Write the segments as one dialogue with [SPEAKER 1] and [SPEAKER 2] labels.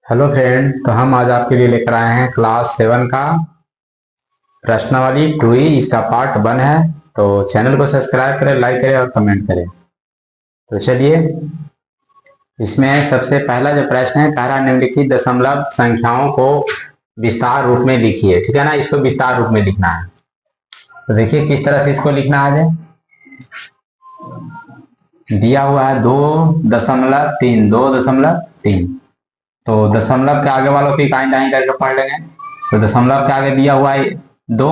[SPEAKER 1] Hello friend, तो हम आज आपके लिए लेकर आए हैं क्लास 7 का प्रश्नावली 2E। इसका पार्ट 1 है। तो चैनल को सब्सक्राइब करें, लाइक करें और कमेंट करें। तो चलिए, इसमें सबसे पहला जो प्रश्न है, कह रहा निम्नलिखित दशमलव संख्याओं को विस्तार रूप में लिखिए। ठीक है ना, इसको विस्तार रूप में लिखना है। तो देखिए किस तरह से इसको लिखना है। दिया हुआ है 2.3, 2.3। तो दशमलव के आगे वालों की इकाई दाई करके पढ़ लेंगे। तो दशमलव के आगे दिया हुआ है 2,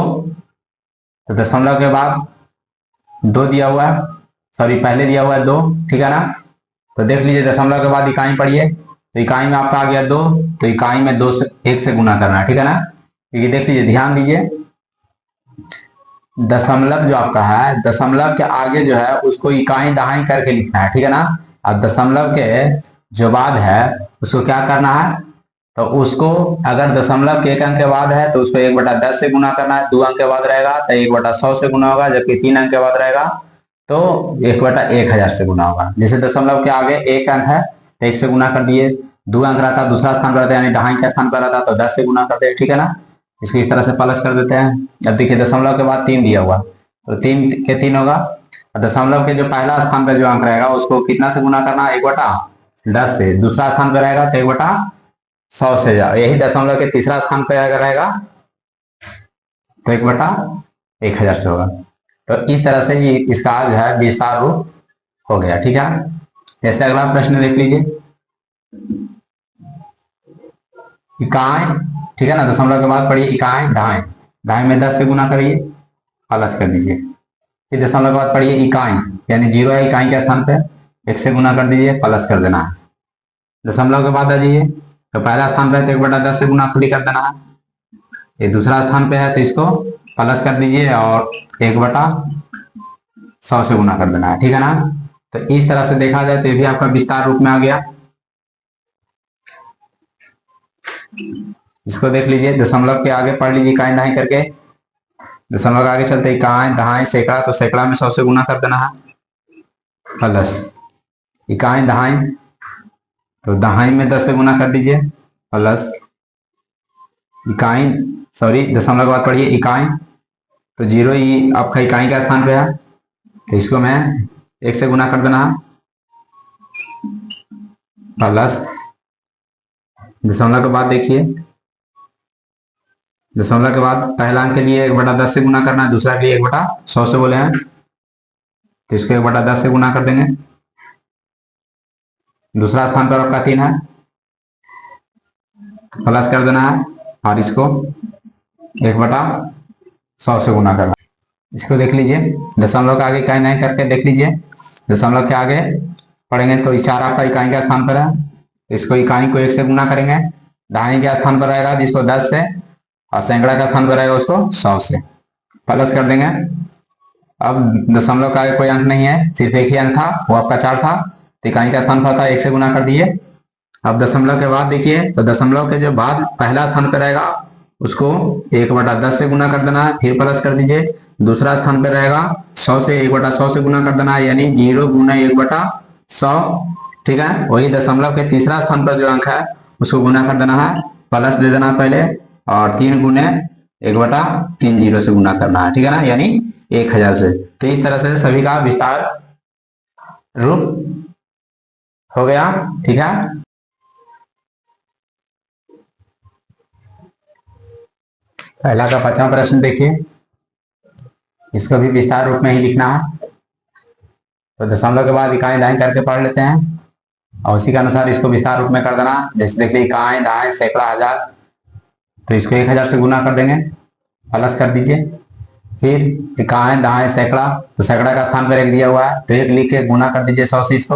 [SPEAKER 1] तो दशमलव के बाद 2 दिया हुआ है, सॉरी पहले दिया हुआ है 2। ठीक है ना। तो देख लीजिए दशमलव के बाद इकाई पढ़िए। तो इकाई में आपका आ गया 2, तो इकाई में 2 से 1 से गुना करना है। ठीक है ना। क्योंकि देख लीजिए, ध्यान दीजिए, दशमलव जो आपका है, दशमलव के आगे जो है उसको इकाई दहाई करके लिखना है। ठीक है ना। अब दशमलव के जो बाद है उसको क्या करना है, तो उसको अगर दशमलव के 1 अंक के बाद है तो उसको 1/10 से गुना करना है। 2 अंक के बाद रहेगा तो 1/100 से गुना होगा, जबकि 3 अंक के बाद रहेगा तो 1/1000 से गुना होगा। जैसे दशमलव के आगे 1 अंक है तो 1 से गुना कर दिए, 2 अंक रहता दूसरा स्थान पर रहता है, यानी दहाई के स्थान पर रहता तो 10 से गुना करते हैं। ठीक है ना। इसको इस तरह से प्लस कर देते हैं। अब देखिए दशमलव के बाद 3 दिया हुआ, तो 3 के 3 होगा। दशमलव के जो पहला स्थान पर जो अंक रहेगा उसको कितना से गुना करना, 1/10 से। दूसरा स्थान पर रहेगा तो 1/100 से जाओ। यही दशमलव के तीसरा स्थान पर अगर रहेगा तो 1/1000 से होगा। तो इस तरह से ये इसका जो है विस्तार रूप हो गया। ठीक है। जैसे अगला प्रश्न देख लीजिए, इकाई। ठीक है ना, दशमलव के बाद पढ़िए इकाई दहाई। दहाई में 10 से गुना करिए, प्लस कर दीजिए। फिर दशमलव के बाद पढ़िए इकाई, यानी 0 है इकाई के स्थान पे, 1 से गुना कर दीजिए, प्लस कर देना है। दशमलव के बाद आ जाइए, तो पहला स्थान पे है तो 1/10 से गुना खुली कर देना है। ये दूसरा स्थान पे है तो इसको प्लस कर दीजिए और 1/100 से गुना कर देना है। ठीक है ना। तो इस तरह से देखा जाए तो ये भी आपका विस्तार रूप में आ गया। इसको देख लीजिए, दशमलव के आगे पढ़ लीजिए इकाई दहाई करके। दशमलव के आगे चलते इकाई दहाई सैकड़ा, तो सैकड़ा में 100 से गुना कर देना है, प्लस इकाई दहाई, तो दहाई में 10 से गुना कर दीजिए, प्लस इकाई, सॉरी दशमलव के बाद पढ़िए इकाई, तो 0 ही आपका इकाई का स्थान पे है तो इसको मैं 1 से गुना कर देना है, प्लस दशमलव के बाद देखिए, दशमलव के बाद पहला अंक के लिए 1/10 से गुना करना है, दूसरा के लिए 1/100 से बोले हैं तो इसको 1/10 से गुना कर देंगे। दूसरा स्थान पर आपका 3 है, प्लस कर देना है और इसको 1/100 से गुना करना। इसको देख लीजिए, दशमलव के आगे इकाई नहीं करके देख लीजिए, दशमलव के आगे पढ़ेंगे तो 4 आपका इकाई का स्थान पर है, इसको इकाई को 1 से गुना करेंगे, दहाई के स्थान पर रहेगा जिसको 10 से, और सैकड़ा का स्थान पर रहेगा उसको 100 से, प्लस कर देंगे। अब दशमलव का आगे कोई अंक नहीं है, सिर्फ एक ही अंक था, वो आपका 4 था, तो इकाई का स्थान पर था, 1 से गुना कर दिए। अब दशमलव के बाद देखिए, तो दशमलव के जो बाद पहला स्थान पर रहेगा उसको 1/10 से गुना कर देना है, फिर प्लस कर दीजिए। दूसरा स्थान पर रहेगा 100 से 1/100 से गुना कर देना है, यानी 0 गुना 1/100। ठीक है। वही दशमलव के तीसरा स्थान पर जो अंक है उसको गुना कर देना है, प्लस दे देना है पहले, और 3 गुने 1/30 से गुना करना है। ठीक है ना, यानी 1000 से। तो इस तरह से सभी का विस्तार रूप हो गया। ठीक है। पहला का 5वां प्रश्न देखिए, इसको भी विस्तार रूप में ही लिखना है। तो दशमलव के बाद इकाई दहाई करके पढ़ लेते हैं और उसी के अनुसार इसको विस्तार रूप में कर देना। जैसे देखिए इकाई दहाई सैकड़ा हजार, तो इसको 1000 से गुना कर देंगे, प्लस कर दीजिए। फिर इकाई दहाई सैकड़ा, तो सैकड़ा का स्थान पर 1 दिया हुआ है तो 1 लिख के गुना कर दीजिए 100 से इसको।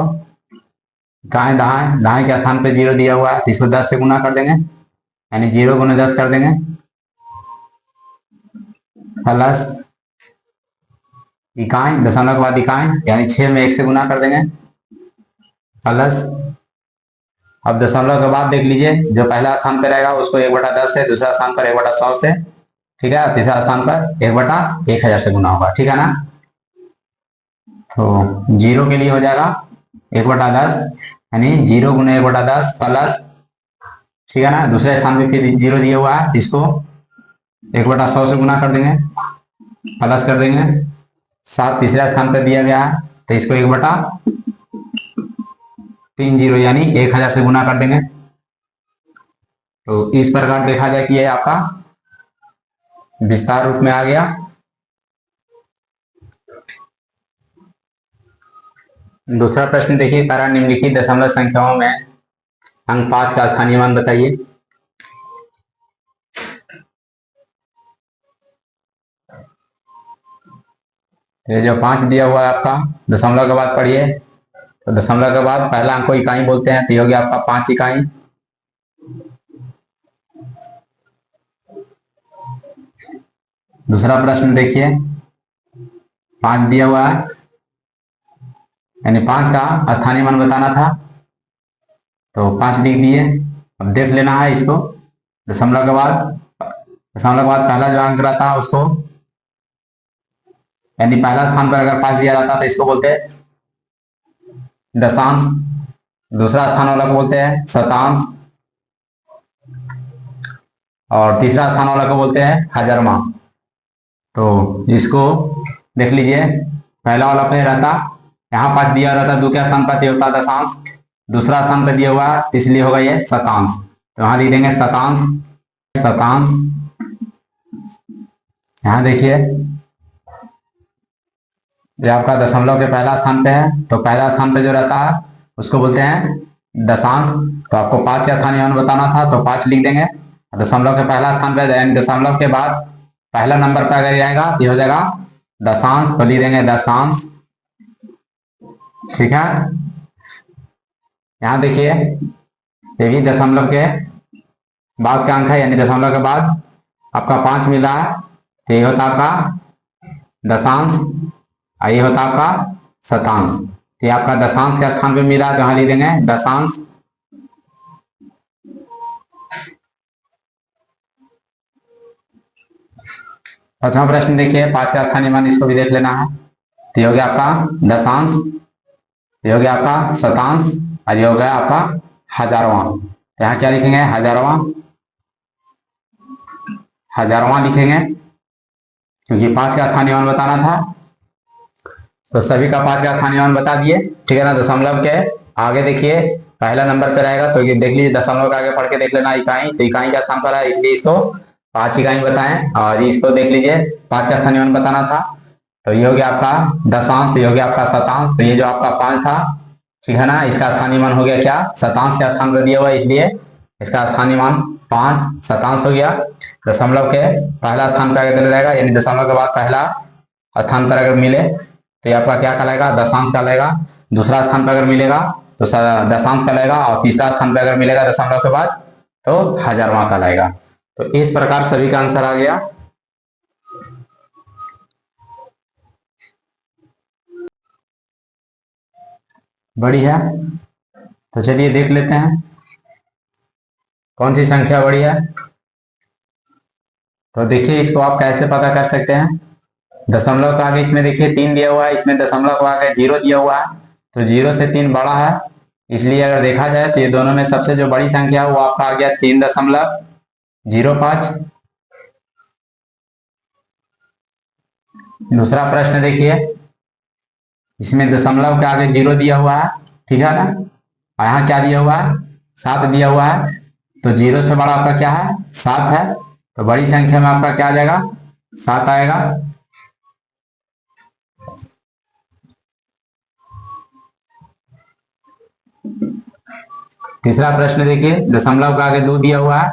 [SPEAKER 1] इकाई दहाई, दहाई के स्थान पर 0 दिया हुआ है तो इसको 10 से गुना कर देंगे, यानी 0 गुना 10 कर देंगे, प्लस इकाई, दशमलव के बाद इकाई, यानी 6 में 1 से गुना कर देंगे, प्लस। अब दशमलव के बाद देख लीजिए, जो पहला स्थान पर रहेगा उसको 1/10 से, दूसरा स्थान पर 1/100 से, ठीक है, तीसरा स्थान पर 1/1000 से गुना होगा। ठीक है ना। तो 0 के लिए हो जाएगा 1/10, यानी 0 गुना 1/10 प्लस ठीक है ना। दूसरे स्थान पे फिर 0 दिया हुआ है, इसको 1/100 से गुना कर देंगे, प्लस कर देंगे। 7 तीसरे स्थान पर दिया गया है, तो इसको 1/30 यानी 1000 से गुना कर देंगे। तो इस प्रकार देखा जाए कि ये आपका विस्तार रूप में आ गया। दूसरा प्रश्न देखिए, कारण निम्नलिखित दशमलव संख्याओं में अंक 5 का स्थानीय मान बताइए। ये जो 5 दिया हुआ है आपका, दशमलव के बाद पढ़िए, तो दशमलव के बाद पहला अंक को इकाई बोलते हैं, तो ये हो गया आपका 5 इकाई। दूसरा प्रश्न देखिए, 5 दिया हुआ है, यानी 5 का स्थानीय मान बताना था, तो 5 लिख दिए। अब देख लेना है इसको, दशमलव के बाद पहला जो अंक रहता है उसको, यानी पहला स्थान पर अगर 5 दिया रहता है तो इसको बोलते हैं दशांश, दूसरा स्थान वाला को बोलते हैं शतांश, और तीसरा स्थान वाला को बोलते हैं हजारवां। तो इसको देख लीजिए, पहला वाला पे रहता, यहाँ 5 दिया रहता, दूसरे स्थान पर होता दशांश, दूसरा स्थान पर दिया हुआ इसलिए होगा ये शतांश, तो यहाँ लिख देंगे शतांश। यहाँ देखिए, ये आपका दशमलव के पहला स्थान पे है, तो पहला स्थान पे जो रहता है उसको बोलते हैं दशांश। तो आपको 5 का स्थानीय मान बताना था, तो 5 लिख देंगे। दशमलव के पहला स्थान पे, यानी दशमलव के बाद पहला नंबर पर अगर आएगा ये हो जाएगा दशांश, तो लिख देंगे दशांश। ठीक है, यहाँ देखिए, ये भी दशमलव के बाद का अंक है, यानी दशमलव के बाद आपका 5 मिल रहा है, तो ये होता आपका दशांश, ये होता आपका शतांश। तो ये आपका दशांश के स्थान पे मिला, तो यहाँ लिख देंगे दशांश। पांचवा प्रश्न देखिए, 5 का स्थानीय मान, इसको भी देख लेना है। तो ये हो गया आपका दशांश, ये हो गया आपका शतांश, और ये हो गया आपका हजारवां। तो यहाँ क्या लिखेंगे, हजारवां लिखेंगे, क्योंकि 5 का स्थानीय मान बताना था, तो सभी का 5 का स्थानीय मान बता दिए। ठीक है ना। दशमलव के आगे देखिए, पहला नंबर पे रहेगा, तो ये देख लीजिए, दशमलव के आगे पढ़ के देख लेना इकाई, तो इकाई का स्थान पर है, इसलिए इसको 5 इकाई बताएं। और इसको देख लीजिए, 5 का स्थानीय मान बताना था, तो ये हो गया आपका दशांश, ये हो गया आपका शतांश। तो ये जो आपका 5 था, ठीक है ना, इसका स्थानीय मान हो गया क्या, शतांश के स्थान पर दिया हुआ है, इसलिए इसका स्थानीय मान 5 शतांश हो गया। दशमलव के पहला स्थान पर अगर रहेगा, यानी दशमलव के बाद पहला स्थान पर अगर मिले, तो ये आपका क्या कहलाएगा, दशांश कहलाएगा। दूसरा स्थान पर अगर मिलेगा तो दशांश कहलाएगा, और तीसरा स्थान पर अगर मिलेगा दशमलव के बाद, तो हजारवां कहलाएगा। तो इस प्रकार सभी का आंसर आ गया। बड़ी है, तो चलिए देख लेते हैं कौन सी संख्या बड़ी है। तो देखिए, इसको आप कैसे पता कर सकते हैं। दशमलव का आगे इसमें देखिए 3 दिया हुआ है, इसमें दशमलव का आगे 0 दिया हुआ है, तो 0 से 3 बड़ा है, इसलिए अगर देखा जाए तो ये दोनों में सबसे जो बड़ी संख्या है वो आपका आ गया 3.05। दूसरा प्रश्न देखिए, इसमें दशमलव के आगे 0 दिया हुआ है, ठीक है ना, और यहाँ क्या दिया हुआ है, 7 दिया हुआ है, तो 0 से बड़ा आपका क्या है, 7 है, तो बड़ी संख्या में आपका क्या आ जाएगा, 7 आएगा। तीसरा प्रश्न देखिए, दशमलव का आगे 2 दिया हुआ है,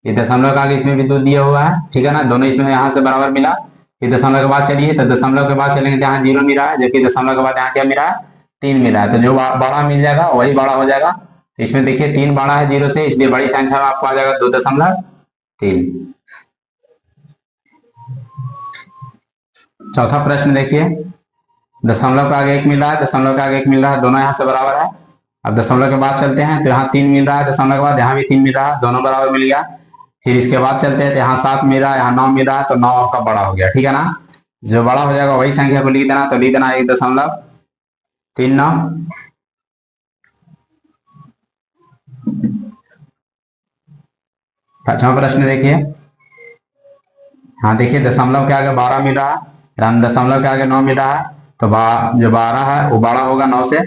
[SPEAKER 1] ये दशमलव का आगे इसमें भी 2 दिया हुआ है, ठीक है ना, दोनों इसमें यहाँ से बराबर मिला। फिर दशमलव के बाद चलिए, तो दशमलव के बाद चलेंगे तो यहाँ 0 मिला है, जबकि दशमलव के बाद यहाँ क्या मिला है, 3 मिला है, तो जो बड़ा मिल जाएगा वही बड़ा हो जाएगा। तो इसमें देखिए 3 बड़ा है 0 से, इसलिए बड़ी संख्या में आपको आ जाएगा 2.3। चौथा प्रश्न देखिए, दशमलव का आगे 1 मिल रहा है, दशमलव का आगे 1 मिल रहा है, दोनों यहाँ से बराबर है। अब दशमलव के बाद चलते हैं, तो यहाँ 3 मिल रहा है, दशमलव के बाद यहाँ भी 3 मिल रहा है, दोनों बराबर मिल गया। फिर इसके बाद चलते हैं, तो यहाँ 7 मिल रहा है, यहाँ 9 मिल रहा है, तो 9 आपका बड़ा हो गया, ठीक है ना। जो बड़ा हो जाएगा वही संख्या को लिख देना, तो लिख देना 1.39। पांचवा प्रश्न देखिए। हाँ देखिए, दशमलव के आगे 12 मिल रहा है, यानी दशमलव के आगे 9 मिल रहा है, तो जो 12 है वो बड़ा होगा 9 से,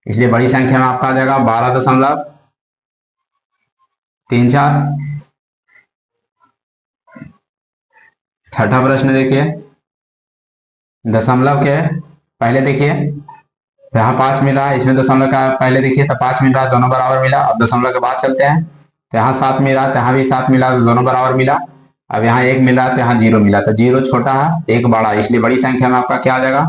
[SPEAKER 1] इसलिए बड़ी संख्या में आपका आ जाएगा 12.34। छठा प्रश्न देखिए, दशमलव के पहले देखिए, यहाँ 5 मिला है, इसमें दशमलव का पहले देखिए तो 5 मिल रहा है, दोनों बराबर मिला। अब दशमलव के बाद चलते हैं, तो यहाँ 7 मिला, तो यहाँ भी 7 मिला, तो दोनों बराबर मिला। अब यहाँ 1 मिला, तो यहाँ 0 मिला, तो 0 छोटा है, 1 बड़ा, इसलिए बड़ी संख्या में आपका क्या आ जाएगा,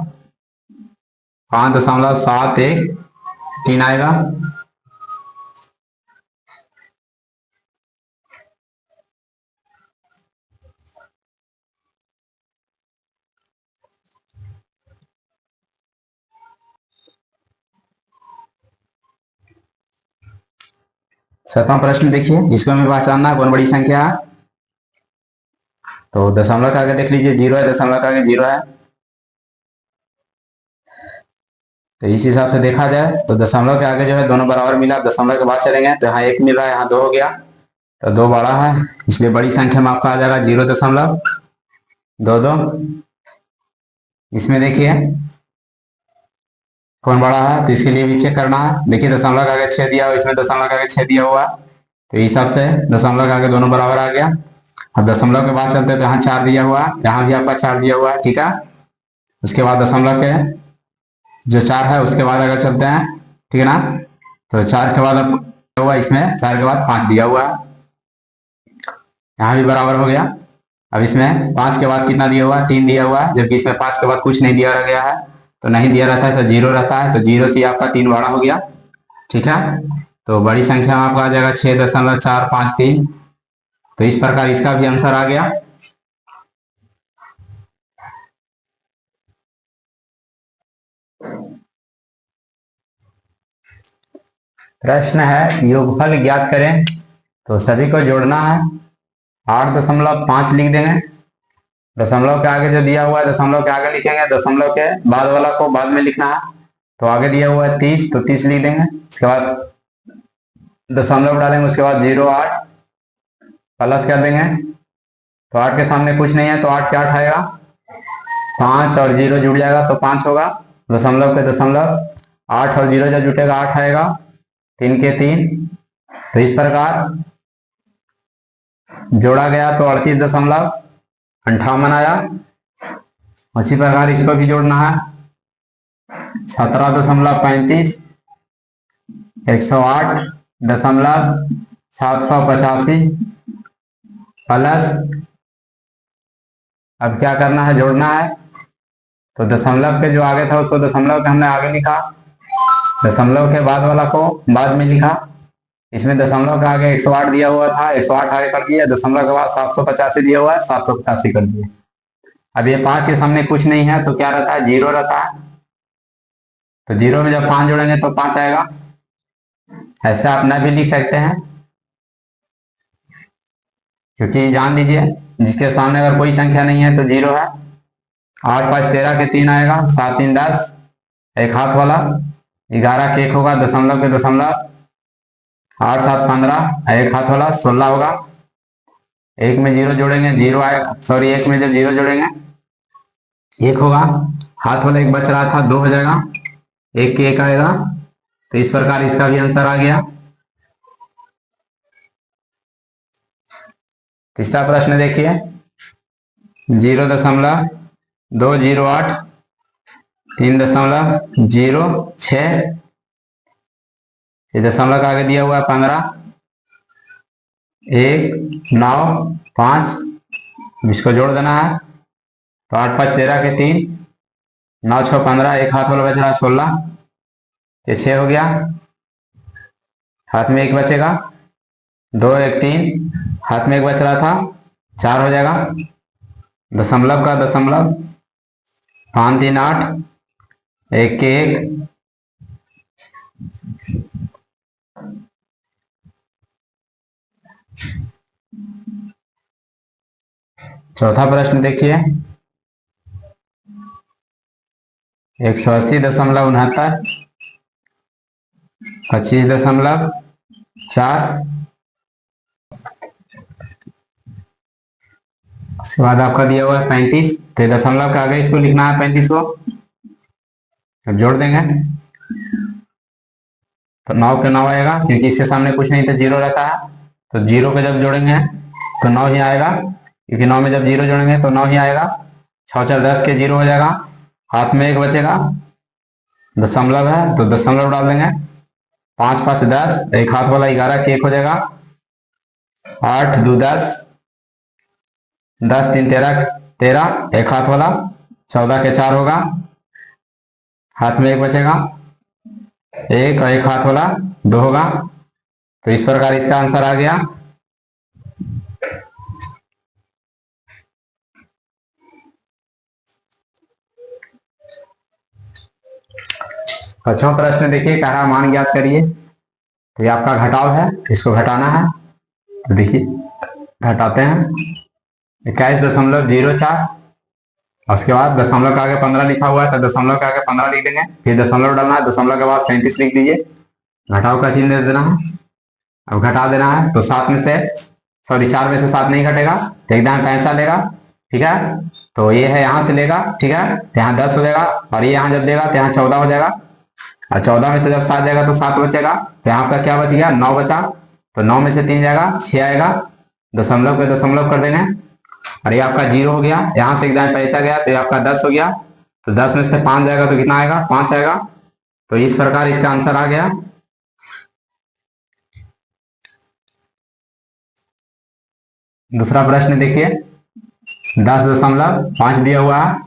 [SPEAKER 1] 5.713 आएगा। सातवां प्रश्न देखिए, जिसको हमें पहचानना है कौन बड़ी संख्या है। तो दशमलव के आगे देख लीजिए 0 है, दशमलव के आगे 0 है, तो इस हिसाब से देखा जाए तो दशमलव के आगे जो है दोनों बराबर मिला। दशमलव के बाद चलेंगे तो यहाँ 1 मिल रहा है, यहाँ 2 हो गया, तो 2 बड़ा है, इसलिए बड़ी संख्या में आपका आ जाएगा 0.22। इसमें देखिए कौन बड़ा है, तो इसके लिए भी चेक करना है। देखिए दशमलव के आगे 6 दिया हुआ, इसमें दशमलव के आगे 6 दिया हुआ, तो इस हिसाब से दशमलव के आगे दोनों बराबर आ गया। अब दशमलव के बाद चलते हैं तो यहाँ 4 दिया हुआ, यहाँ भी आपका 4 दिया हुआ है, ठीक है। उसके बाद दशमलव के जो 4 है उसके बाद अगर चलते हैं, ठीक है ना, तो 4 के बाद हुआ, इसमें 4 के बाद 5 दिया हुआ है, यहाँ भी बराबर हो गया। अब इसमें 5 के बाद कितना दिया हुआ है, 3 दिया हुआ है, जबकि इसमें 5 के बाद कुछ नहीं दिया गया है, तो नहीं दिया रहता है तो 0 रहता है, तो 0 से आपका 3 बड़ा हो गया, ठीक है। तो बड़ी संख्या में आपका आ जाएगा 6.453। तो इस प्रकार इसका भी आंसर आ गया। प्रश्न है योगफल ज्ञात करें, तो सभी को जोड़ना है। 8.5 लिख देंगे, दशमलव के आगे जो दिया हुआ है दशमलव के आगे लिखेंगे, दशमलव के बाद वाला को बाद में लिखना है। तो आगे दिया हुआ है 30, तो 30 लिख देंगे, उसके बाद दशमलव डालेंगे, उसके बाद 0.8 प्लस कर देंगे, तो 8 के सामने कुछ नहीं है, तो 8 के 8 आएगा, 5 और 0 जुड़ जाएगा तो 5 होगा। दशमलव के दशमलव, 8 और 0 जब जुटेगा 8 आएगा, 3 के 3, तो इस प्रकार जोड़ा गया तो 38.58 आया। उसी प्रकार इसको भी जोड़ना है, 17.35, 108.785 प्लस, अब क्या करना है, जोड़ना है। तो दशमलव के जो आगे था उसको दशमलव के हमने आगे लिखा, दशमलव के बाद वाला को बाद में लिखा। इसमें दशमलव के आगे 108 दिया हुआ था, 108 आगे कर दिया, दशमलव के बाद 785 दिया हुआ है, 785 कर दिए। अब ये 5 के सामने कुछ नहीं है, तो क्या रहता है, 0 रहता है, तो 0 में जब 5 जोड़ेंगे तो 5 आएगा। ऐसे आप न भी लिख सकते हैं, क्योंकि जान लीजिए जिसके सामने अगर कोई संख्या नहीं है तो 0 है। 8 5 13 के 3 आएगा, 7 3 10, एक हाथ वाला, 11 के 1 होगा, दशमलव के दशमलव, 8 7 15, एक हाथ वाला 16 होगा। 1 में 0 जोड़ेंगे 0 आएगा, सॉरी 1 में जब 0 जोड़ेंगे 1 होगा, हाथ वाला 1 बच रहा था, 2 हो जाएगा, 1 के 1 आएगा। तो इस प्रकार इसका भी आंसर आ गया। तीसरा प्रश्न देखिए, 0.208 3.06, दशमलव का आगे दिया हुआ है 15, 1 9 5, इसको जोड़ देना है। तो 8 5 13 के 3, 9 6 15, एक हाथ वाला बच रहा है 16 के 6 हो गया, हाथ में 1 बचेगा, 2 1 3, हाथ में 1 बच रहा था, 4 हो जाएगा। दशमलव का दशमलव, 5 3 8, 1 के 1, चौथा प्रश्न देखिए, 180.69, 25.4, उसके बाद आपका दिया हुआ है 35, तो दशमलव के आगे इसको लिखना है 35 को। अब जोड़ देंगे तो 9 के 9 आएगा, क्योंकि इसके सामने कुछ नहीं तो जीरो रहता है, तो जीरो पे जब जोड़ेंगे तो 9 ही आएगा, क्योंकि 9 में जब जीरो जोड़ेंगे तो 9 ही आएगा। 6 4 10 के जीरो हो जाएगा, हाथ में एक बचेगा, दशमलव है तो दशमलव डाल देंगे। 5 5 10, एक हाथ वाला 11 के एक हो जाएगा। 8 2 10, 10 3 13 13, एक हाथ वाला 14 के 4 होगा, हाथ में एक बचेगा, एक और एक हाथ वाला 2 होगा। तो इस प्रकार इसका आंसर आ गया। पांचवा प्रश्न देखिए, कह रहा मान ज्ञात करिए। तो ये आपका घटाव है, इसको घटाना है, तो देखिए घटाते हैं। 21.04, उसके बाद दशमलव के आगे 15 लिखा हुआ है, तो दशमलव के आगे 15 लिख देंगे, फिर दशमलव डालना है, दशमलव के बाद 37 लिख दीजिए, घटाव का चिन्ह दे देना है। अब घटा देना है, तो 7 में से सॉरी 4 में से 7 नहीं घटेगा, तो एकदम 65 लेगा, ठीक है। तो ये है यहाँ से लेगा, ठीक है, तो यहाँ 10 हो जाएगा, और ये यहाँ जब देगा तो यहाँ 14 हो जाएगा, और 14 में से जब 7 जाएगा तो 7 बचेगा, तो यहाँ आपका क्या बच गया, 9 बचा, तो 9 में से 3 जाएगा, 6 आएगा, दशमलव पे दशमलव कर देंगे, और ये आपका 0 हो गया, यहाँ से एकदम पैसा गया, तो ये आपका 10 हो गया, तो 10 में से 5 जाएगा तो कितना आएगा, 5 आएगा। तो इस प्रकार इसका आंसर आ गया। दूसरा प्रश्न देखिए, 10.5 दिया हुआ है,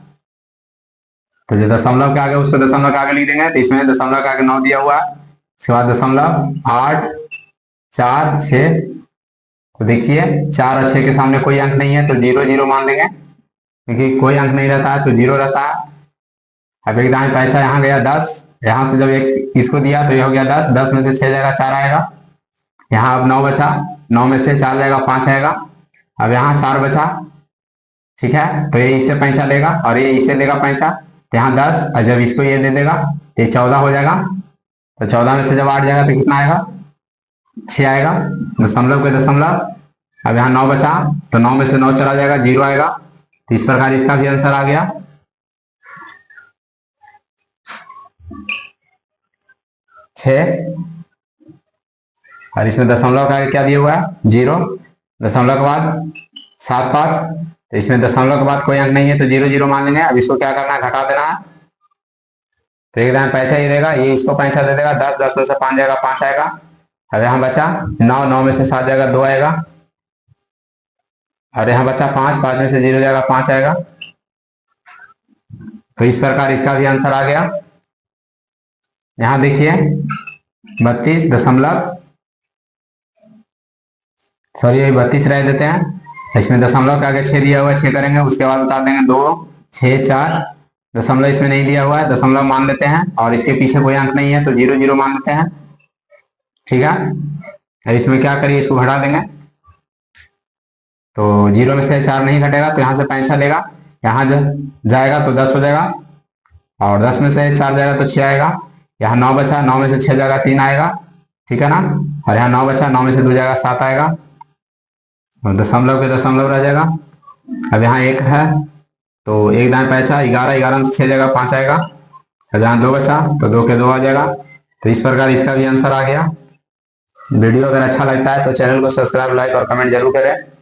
[SPEAKER 1] तो जो दशमलव के आगे उसको दशमलव के आगे लिख देंगे, तो इसमें दशमलव के आगे 9 दिया हुआ है, उसके बाद दशमलव 8 4 6, तो देखिए 4 और 6 के सामने कोई अंक नहीं है, तो 0 0 मान देंगे, क्योंकि कोई अंक नहीं रहता है तो 0 रहता है। अब एक दाएं पैसा यहाँ गया 10, यहाँ से जब एक इसको दिया तो ये हो गया 10, 10 में से 6 जाएगा 4 आएगा, यहाँ अब 9 बचा, 9 में से 4 जाएगा 5 आएगा, अब यहाँ 4 बचा, ठीक है, तो ये इससे पैसा लेगा और ये इससे लेगा पैसा, तो यहाँ 10, और जब इसको ये दे देगा तो ये 14 हो जाएगा, तो 14 में से जब 8 जाएगा तो कितना आएगा, 6 आएगा, दशमलव के दशमलव। अब यहाँ 9 बचा, तो 9 में से 9 चला जाएगा, 0 आएगा, तो इस प्रकार इसका भी आंसर आ गया। और इसमें दशमलव का क्या दिया हुआ है, 0, दशमलव के बाद 7 5, तो इसमें दशमलव के बाद कोई अंक नहीं है, तो 0 0 मान लेंगे। अब इसको क्या करना है, घटा देना है, तो एकदम पैसा ही रहेगा, ये इसको पैसा दे देगा, 10 10 में से 5 जाएगा 5 आएगा। अब यहाँ बचा 9, 9 में से 7 जाएगा 2 आएगा, और यहाँ बचा 5, 5 में से 0 जाएगा 5 आएगा। तो इस प्रकार इसका भी आंसर आ गया। यहाँ देखिए 32 दशमलव, सॉरी 32 रह देते हैं, इसमें दशमलव के आगे 6 दिया हुआ है, 6 करेंगे, उसके बाद उतार देंगे 2 6 4, दशमलव इसमें नहीं दिया हुआ है, दशमलव मान लेते हैं, और इसके पीछे कोई अंक नहीं है तो 0 0 मान लेते हैं, ठीक है। अब इसमें क्या करिए, इसको घटा देंगे, तो 0 में से 4 नहीं घटेगा, तो यहाँ से 65 लेगा, यहाँ जाएगा तो 10 हो जाएगा, और 10 में से 4 जाएगा तो 6 आएगा, यहाँ 9 बचा, 9 में से 6 जाएगा 3 आएगा, ठीक है ना, और यहाँ 9 बचा, 9 में से 2 जाएगा 7 आएगा, और दशमलव के दशमलव रह जाएगा। अब यहाँ 1 है, तो एक दाएं पैसा 11, 11 में से 6 जाएगा 5 आएगा, और यहाँ 2 बचा तो 2 के 2 आ जाएगा। तो इस प्रकार इसका भी आंसर आ गया। वीडियो अगर अच्छा लगता है तो चैनल को सब्सक्राइब, लाइक और कमेंट जरूर करें।